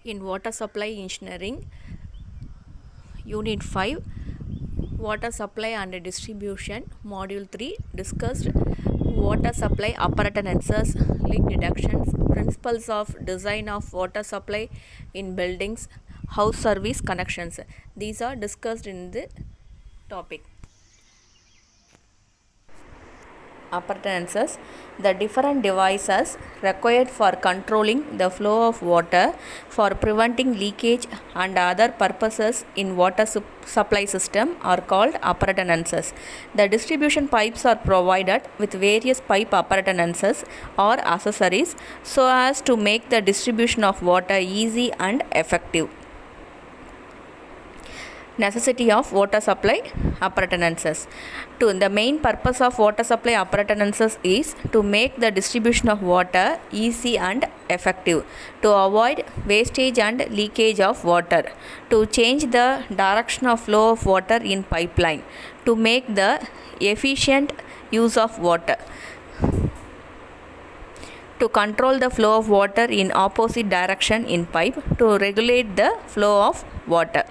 In water supply engineering, unit 5, water supply and distribution, module 3, discussed water supply appurtenances, leak detections, principles of design of water supply in buildings, house service connections. These are discussed in the topic. Appurtenances, the different devices required for controlling the flow of water, for preventing leakage and other purposes in water supply system are called appurtenances. The distribution pipes are provided with various pipe appurtenances or accessories so as to make the distribution of water easy and effective. Necessity of water supply appurtenances. The main purpose of water supply appurtenances is to make the distribution of water easy and effective, to avoid wastage and leakage of water, to change the direction of flow of water in pipeline, to make the efficient use of water, to control the flow of water in opposite direction in pipe, to regulate the flow of water.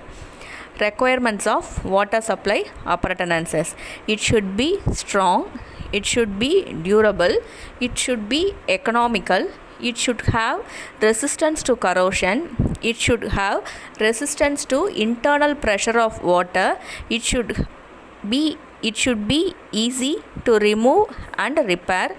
Requirements of water supply appurtenances: it should be strong, it should be durable, it should be economical, it should have resistance to corrosion, it should have resistance to internal pressure of water, it should be easy to remove and repair,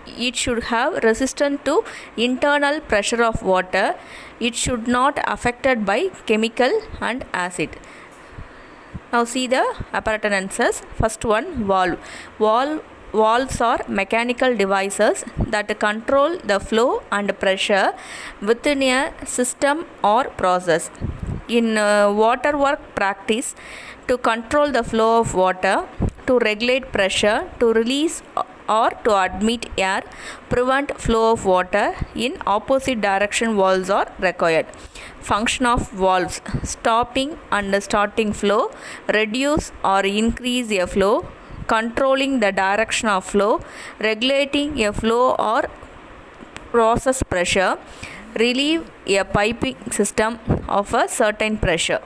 it should have resistance to internal pressure of water, it should not affected by chemical and acid. Now see the appurtenances. First one, valves are mechanical devices that control the flow and pressure within a system or process. In water work practice, to control the flow of water, to regulate pressure, to release or to admit air, prevent flow of water in opposite direction, valves are required. Function of valves: stopping and starting flow, reduce or increase a flow, controlling the direction of flow, regulating a flow or process pressure, relieve a piping system of a certain pressure.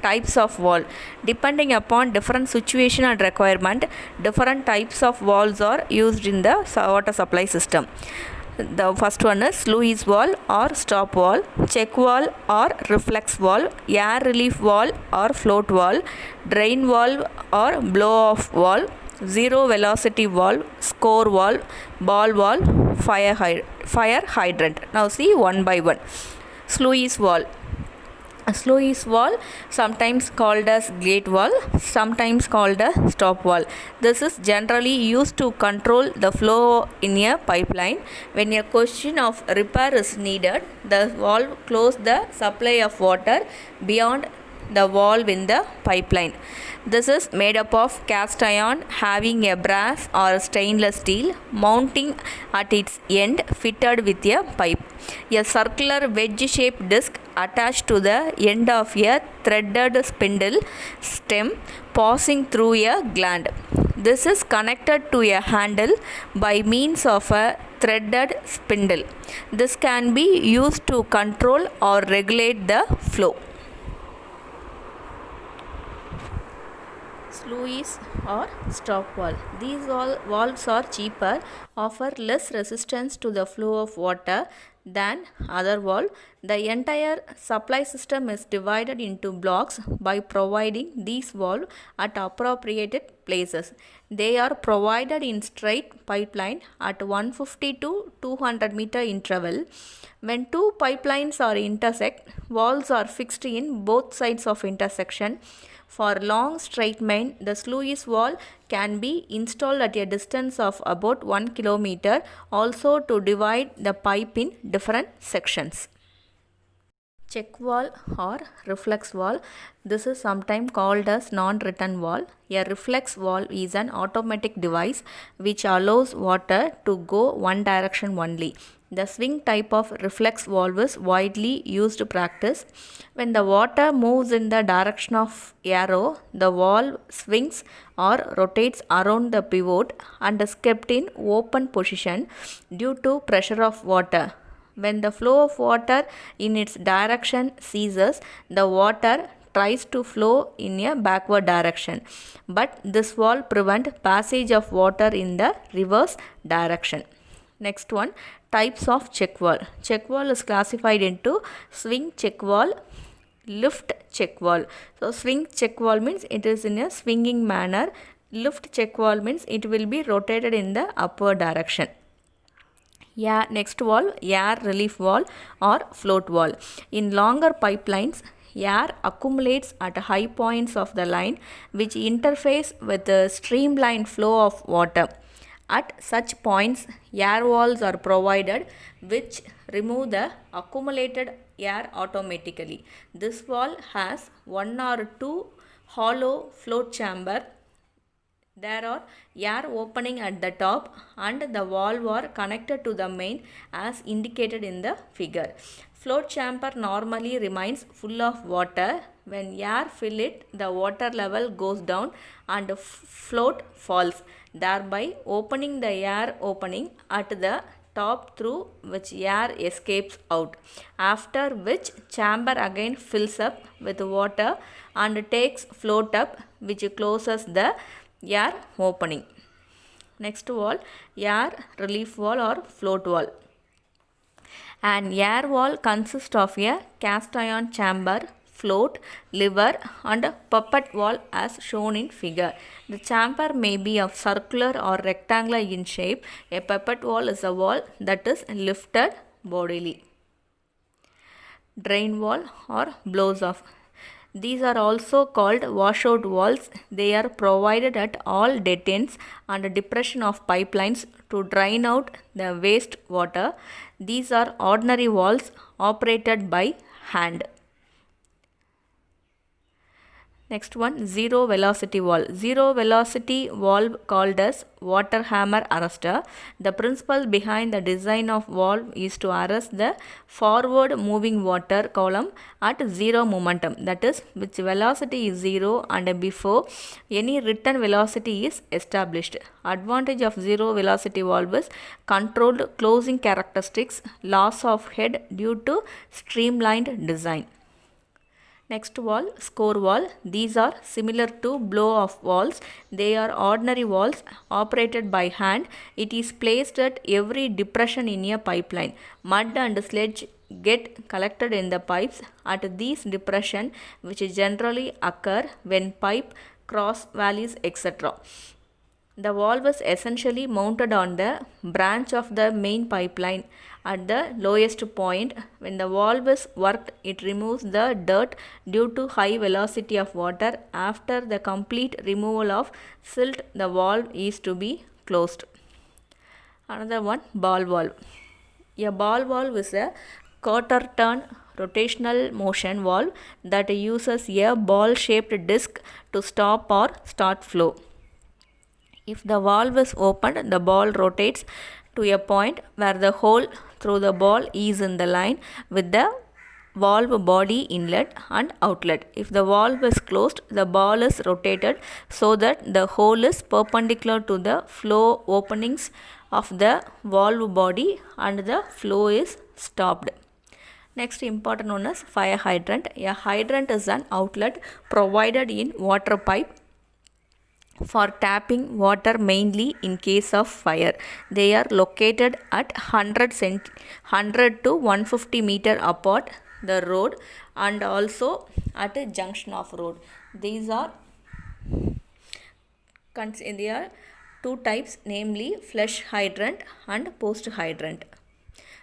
Types of valve: depending upon different situation and requirement, different types of valves are used in the water supply system. The first one is sluice valve or stop valve, check valve or reflex valve, air relief valve or float valve, drain valve or blow off valve, zero velocity valve, score valve, ball valve, fire hydrant. Now see one by one. Sluice valve. A sluice valve, sometimes called as gate valve, sometimes called a stop valve. This is generally used to control the flow in a pipeline. When a question of repair is needed, the valve closes the supply of water beyond the valve in the pipeline. This is made up of cast iron having a brass or stainless steel mounting at its end fitted with a pipe. A circular wedge-shaped disc attached to the end of a threaded spindle stem passing through a gland. This is connected to a handle by means of a threaded spindle. This can be used to control or regulate the flow. Sluice or stop valve. These all valves are cheaper, offer less resistance to the flow of water than other valve. The entire supply system is divided into blocks by providing these valves at appropriate places. They are provided in straight pipeline at 150 to 200 meter interval. When two pipelines are intersect, valves are fixed in both sides of intersection. For long straight main, the sluice valve can be installed at a distance of about 1 kilometer, also to divide the pipe in different sections. Check valve or reflex valve. This is sometimes called as non-return valve. A reflex valve is an automatic device which allows water to go one direction only. The swing type of reflex valve is widely used practice. When the water moves in the direction of arrow, the valve swings or rotates around the pivot and is kept in open position due to pressure of water. When the flow of water in its direction ceases, the water tries to flow in a backward direction, but this valve prevents passage of water in the reverse direction. Next one, types of check valve. Check valve is classified into swing check valve, lift check valve. So swing check valve means it is in a swinging manner. Lift check valve means it will be rotated in the upward direction. Yeah, next valve, air relief valve or float valve. In longer pipelines, air accumulates at high points of the line which interface with the streamlined flow of water. At such points, air valves are provided which remove the accumulated air automatically. This valve has one or two hollow float chamber. There are air opening at the top and the valve are connected to the main as indicated in the figure. Float chamber normally remains full of water. When air fill it, the water level goes down and float falls, thereby opening the air opening at the top through which air escapes out, after which chamber again fills up with water and takes float up, which closes the air opening. Next valve, air relief valve or float valve. An air valve consists of a cast iron chamber, float, lever and a puppet valve as shown in figure. The chamber may be of circular or rectangular in shape. A puppet valve is a valve that is lifted bodily. Drain valve or blows off. These are also called washout valves. They are provided at all dead ends and depression of pipelines to drain out the waste water. These are ordinary valves operated by hand. Next one, zero velocity valve. Zero velocity valve called as water hammer arrestor. The principle behind the design of valve is to arrest the forward moving water column at zero momentum, that is which velocity is zero and before any return velocity is established. Advantage of zero velocity valve is controlled closing characteristics, loss of head due to streamlined design. Next valve, score valve. These are similar to blow-off valves. They are ordinary valves operated by hand. It is placed at every depression in a pipeline. Mud and sludge get collected in the pipes at these depressions, which generally occur when pipe cross valleys, etc. The valve is essentially mounted on the branch of the main pipeline at the lowest point. When the valve is worked, it removes the dirt due to high velocity of water. After the complete removal of silt, the valve is to be closed. Another one, ball valve. A ball valve is a quarter turn rotational motion valve that uses a ball shaped disc to stop or start flow. If the valve is opened, the ball rotates to a point where the hole through the ball is in the line with the valve body inlet and outlet. If the valve is closed, the ball is rotated so that the hole is perpendicular to the flow openings of the valve body and the flow is stopped. Next important one is fire hydrant. A hydrant is an outlet provided in water pipe for tapping water mainly in case of fire. They are located at 100 to 150 meter apart the road and also at a junction of road. These are there are two types, namely flush hydrant and post hydrant.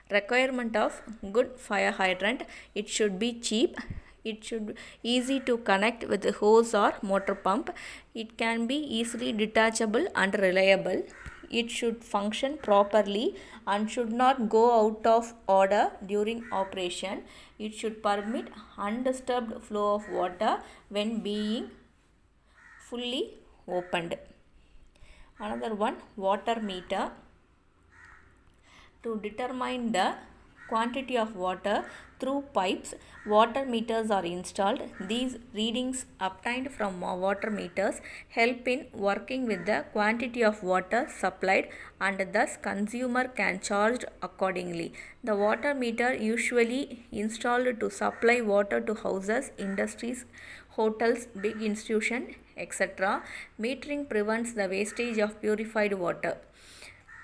Requirement of good fire hydrant: it should be cheap. It should be easy to connect with a hose or motor pump. It can be easily detachable and reliable. It should function properly and should not go out of order during operation. It should permit undisturbed flow of water when being fully opened. Another one, water meter. To determine the quantity of water through pipes. Water meters are installed. These readings obtained from water meters help in working with the quantity of water supplied, and thus consumer can charge accordingly. The water meter usually installed to supply water to houses, industries, hotels, big institutions, etc. Metering prevents the wastage of purified water.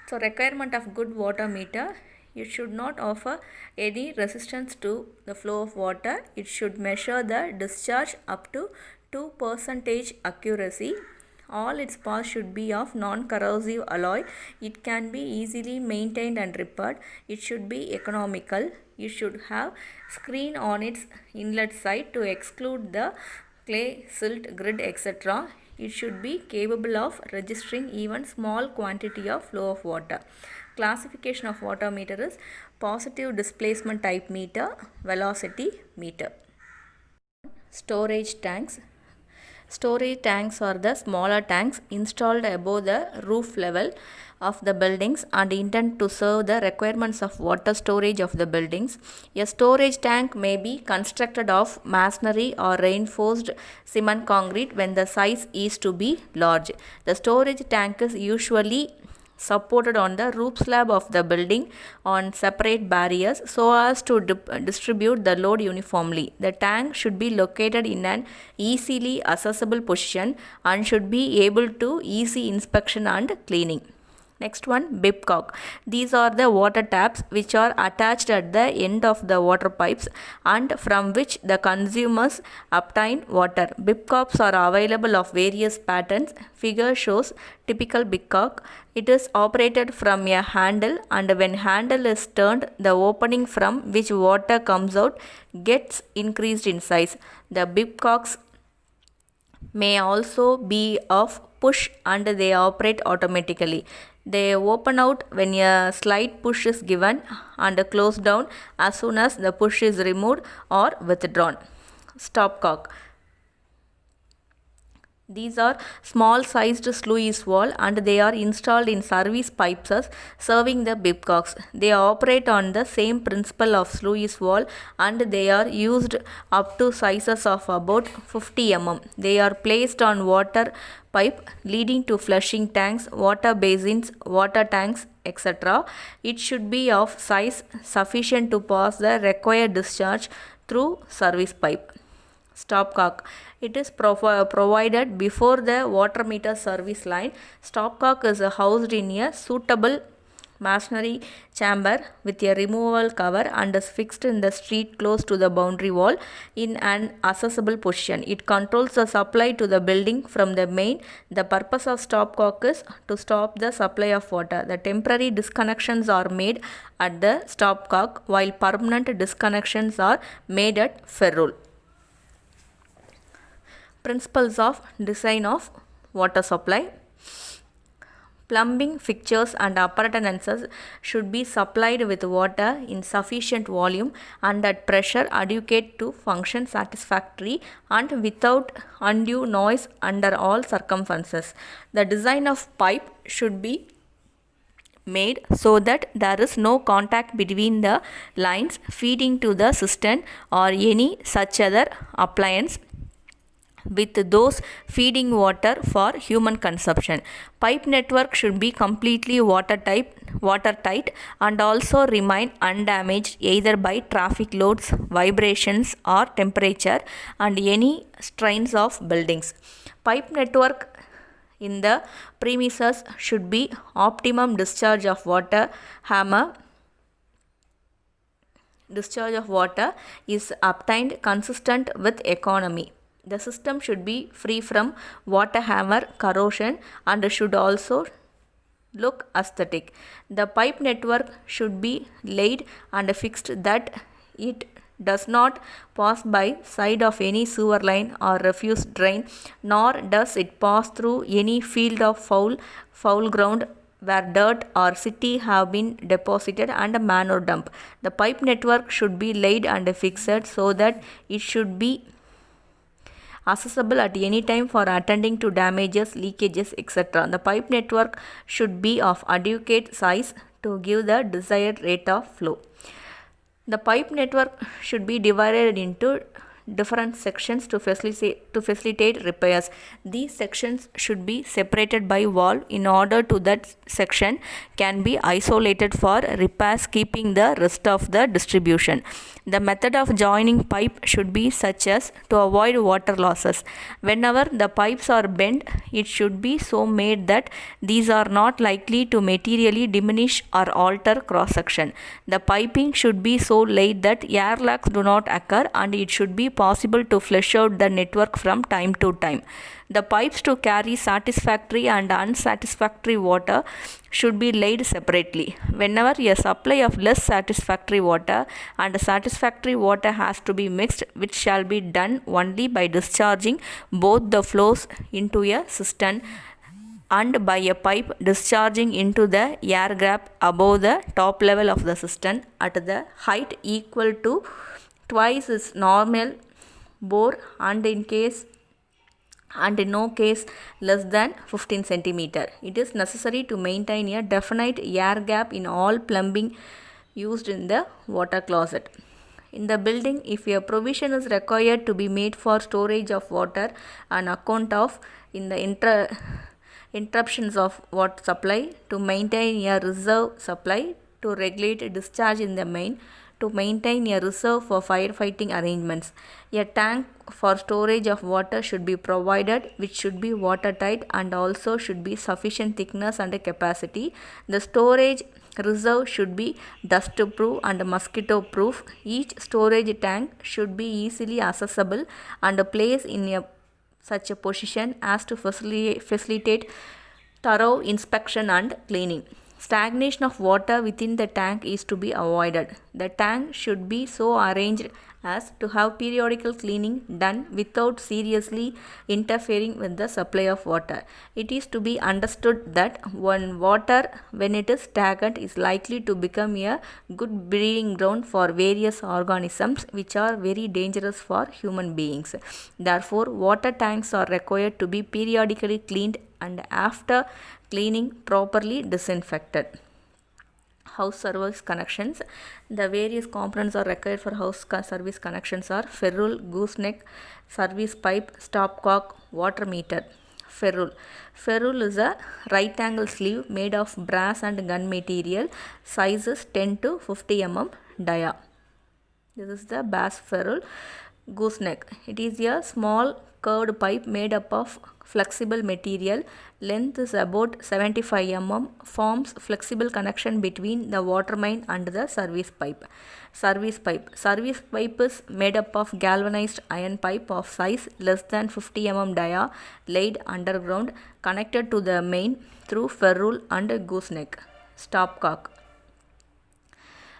So requirement of good water meter: it should not offer any resistance to the flow of water. It should measure the discharge up to 2% accuracy. All its parts should be of non-corrosive alloy. It can be easily maintained and repaired. It should be economical. It should have screen on its inlet side to exclude the clay, silt, grit, etc. It should be capable of registering even small quantity of flow of water. Classification of water meter is positive displacement type meter, velocity meter. Storage tanks. Storage tanks are the smaller tanks installed above the roof level of the buildings and intended to serve the requirements of water storage of the buildings. A storage tank may be constructed of masonry or reinforced cement concrete when the size is to be large. The storage tank is usually supported on the roof slab of the building on separate barriers so as to distribute the load uniformly. The tank should be located in an easily accessible position and should be able to easy inspection and cleaning. Next one, bibcock. These are the water taps which are attached at the end of the water pipes and from which the consumers obtain water. Bibcocks are available of various patterns. Figure shows typical bibcock. It is operated from a handle, and when handle is turned, the opening from which water comes out gets increased in size. The bibcocks may also be of push and they operate automatically. They open out when a slight push is given and close down as soon as the push is removed or withdrawn. Stopcock. These are small sized sluice valve and they are installed in service pipes serving the bibcocks. They operate on the same principle of sluice valve and they are used up to sizes of about 50 mm. They are placed on water pipe leading to flushing tanks, water basins, water tanks, etc. It should be of size sufficient to pass the required discharge through service pipe. Stopcock. It is provided before the water meter service line. Stopcock is housed in a suitable masonry chamber with a removable cover and is fixed in the street close to the boundary wall in an accessible position. It controls the supply to the building from the main. The purpose of stopcock is to stop the supply of water. The temporary disconnections are made at the stopcock while permanent disconnections are made at ferrule. Principles of design of water supply. Plumbing fixtures and appurtenances should be supplied with water in sufficient volume and at pressure adequate to function satisfactorily and without undue noise under all circumstances. The design of pipe should be made so that there is no contact between the lines feeding to the cistern or any such other appliance with those feeding water for human consumption. Pipe network should be completely watertight and also remain undamaged either by traffic loads, vibrations or temperature and any strains of buildings. Pipe network in the premises should be optimum discharge of water. Discharge of water is obtained consistent with economy. The system should be free from water hammer corrosion and should also look aesthetic. The pipe network should be laid and fixed that it does not pass by side of any sewer line or refuse drain, nor does it pass through any field of foul ground where dirt or city have been deposited and a manure dump. The pipe network should be laid and fixed so that it should be accessible at any time for attending to damages, leakages, etc. The pipe network should be of adequate size to give the desired rate of flow. The pipe network should be divided into different sections to facilitate repairs. These sections should be separated by wall in order to that section can be isolated for repairs, keeping the rest of the distribution. The method of joining pipe should be such as to avoid water losses. Whenever the pipes are bent, it should be so made that these are not likely to materially diminish or alter cross section. The piping should be so laid that air locks do not occur, and it should be possible to flush out the network from time to time. The pipes to carry satisfactory and unsatisfactory water should be laid separately. Whenever a supply of less satisfactory water and satisfactory water has to be mixed, which shall be done only by discharging both the flows into a cistern and by a pipe discharging into the air gap above the top level of the cistern at the height equal to twice its normal bore, and in no case less than 15 centimeter. It is necessary to maintain a definite air gap in all plumbing used in the water closet. In the building, if a provision is required to be made for storage of water on account of in the interruptions of water supply, to maintain a reserve supply, to regulate discharge in the main, to maintain a reserve for firefighting arrangements. A tank for storage of water should be provided, which should be watertight and also should be sufficient thickness and capacity. The storage reserve should be dust proof and mosquito proof. Each storage tank should be easily accessible and placed in such a position as to facilitate thorough inspection and cleaning. Stagnation of water within the tank is to be avoided. The tank should be so arranged as to have periodical cleaning done without seriously interfering with the supply of water. It is to be understood that water, when it is stagnant, is likely to become a good breeding ground for various organisms which are very dangerous for human beings. Therefore, water tanks are required to be periodically cleaned and after cleaning properly disinfected. House service connections. The various components are required for house service connections are ferrule, gooseneck, service pipe, stopcock, water meter. Ferrule is a right angle sleeve made of brass and gun material, sizes 10 to 50 mm dia. This is the bass ferrule. Gooseneck. It is a small curved pipe made up of flexible material. Length is about 75 mm. Forms flexible connection between the water main and the service pipe. Service pipe is made up of galvanized iron pipe of size less than 50 mm dia, laid underground, connected to the main through ferrule and gooseneck. Stopcock.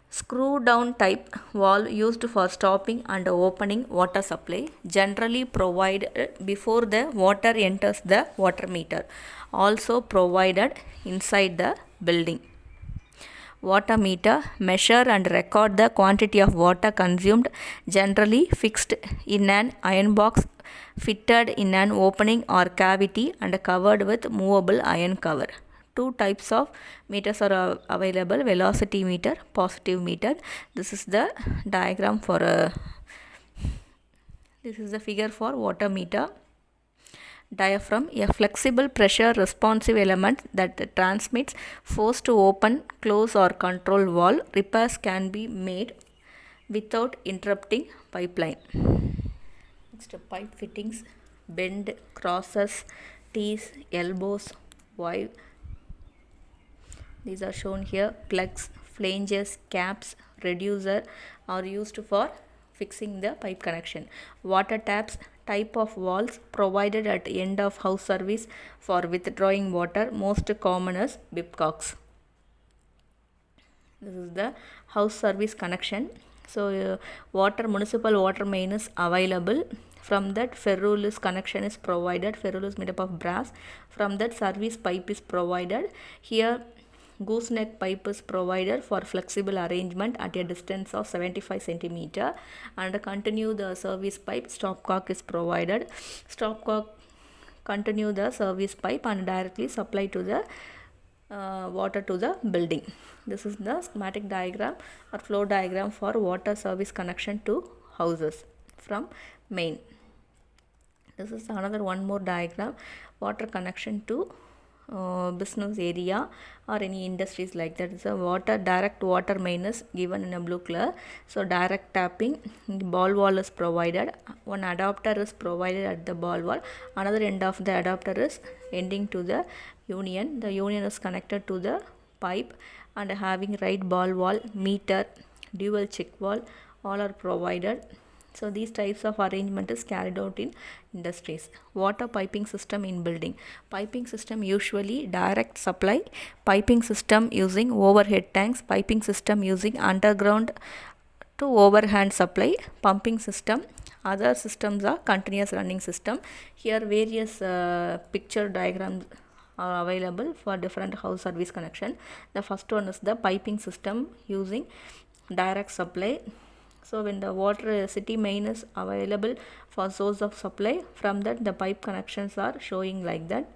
Screw down type valve used for stopping and opening water supply, generally provided before the water enters the water meter, also provided inside the building. Water meter, measure and record the quantity of water consumed, generally fixed in an iron box fitted in an opening or cavity and covered with movable iron cover. Two types of meters are available: velocity meter, positive meter. This is the diagram for this is the figure for water meter. Diaphragm, a flexible pressure responsive element that transmits force to open, close or control valve. Repairs can be made without interrupting pipeline. Next, pipe fittings, bend, crosses, T's, elbows, valve. These are shown here. Plugs, flanges, caps, reducer are used for fixing the pipe connection. Water taps, type of valves provided at end of house service for withdrawing water. Most common is bipcocks. This is the house service connection. So municipal water main is available. From that, ferrule connection is provided. Ferrule is made up of brass. From that, service pipe is provided. Here gooseneck pipe is provided for flexible arrangement at a distance of 75 cm, and continue the service pipe. Stopcock is provided. Stopcock continue the service pipe and directly supply to the water to the building. This is the schematic diagram or flow diagram for water service connection to houses from main. This is another one more diagram, water connection to business area or any industries like that. It's a water, direct water main is given in a blue color. So direct tapping, ball wall is provided, one adapter is provided at the ball wall, another end of the adapter is ending to the union. The union is connected to the pipe and having right ball wall, meter, dual check wall, all are provided. So these types of arrangement is carried out in industries. Water piping system in building. Piping system usually direct supply, piping system using overhead tanks, piping system using underground to overhand supply, pumping system. Other systems are continuous running system. Here various picture diagrams are available for different house service connection. The first one is the piping system using direct supply. So when the water city main is available for source of supply, from that the pipe connections are showing like that.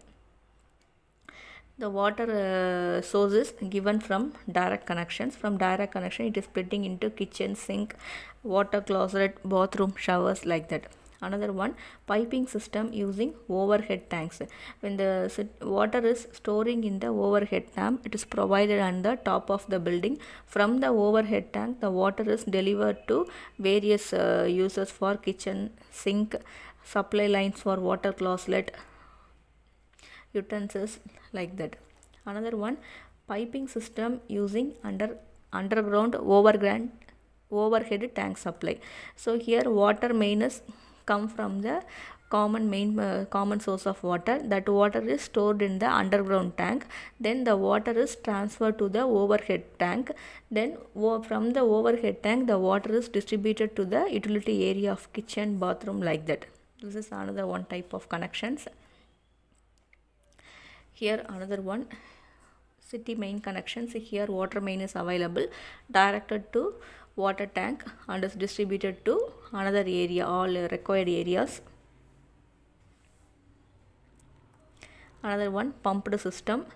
The water source is given from direct connections. From direct connection it is splitting into kitchen, sink, water closet, bathroom, showers like that. Another one, piping system using overhead tanks. When the water is storing in the overhead tank, it is provided on the top of the building. From the overhead tank the water is delivered to various uses for kitchen, sink, supply lines for water closet, utensils like that. Another one, piping system using underground overhead tank supply. So here water main is come from the common source of water. That water is stored in the underground tank, then the water is transferred to the overhead tank, then from the overhead tank the water is distributed to the utility area of kitchen, bathroom like that. This is another one type of connections. Here another one, city main connections. Here water main is available, directed to water tank and is distributed to another area, all required areas. Another one, pumped system.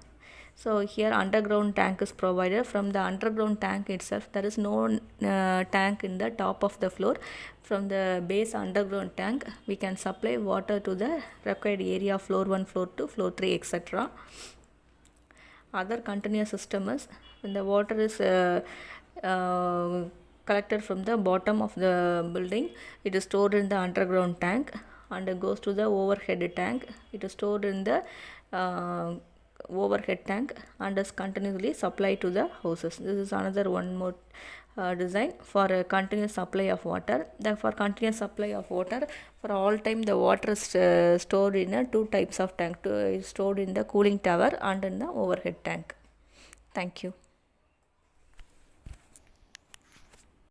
So here underground tank is provided. From the underground tank itself there is no tank in the top of the floor. From the base underground tank we can supply water to the required area, floor 1, floor 2, floor 3, etc. Other continuous system is when the water is collected from the bottom of the building, it is stored in the underground tank and goes to the overhead tank. It is stored in the overhead tank and is continuously supplied to the houses. This is another one more design for a continuous supply of water. For continuous supply of water, for all time the water is stored in two types of tank. Is stored in the cooling tower and in the overhead tank. Thank you.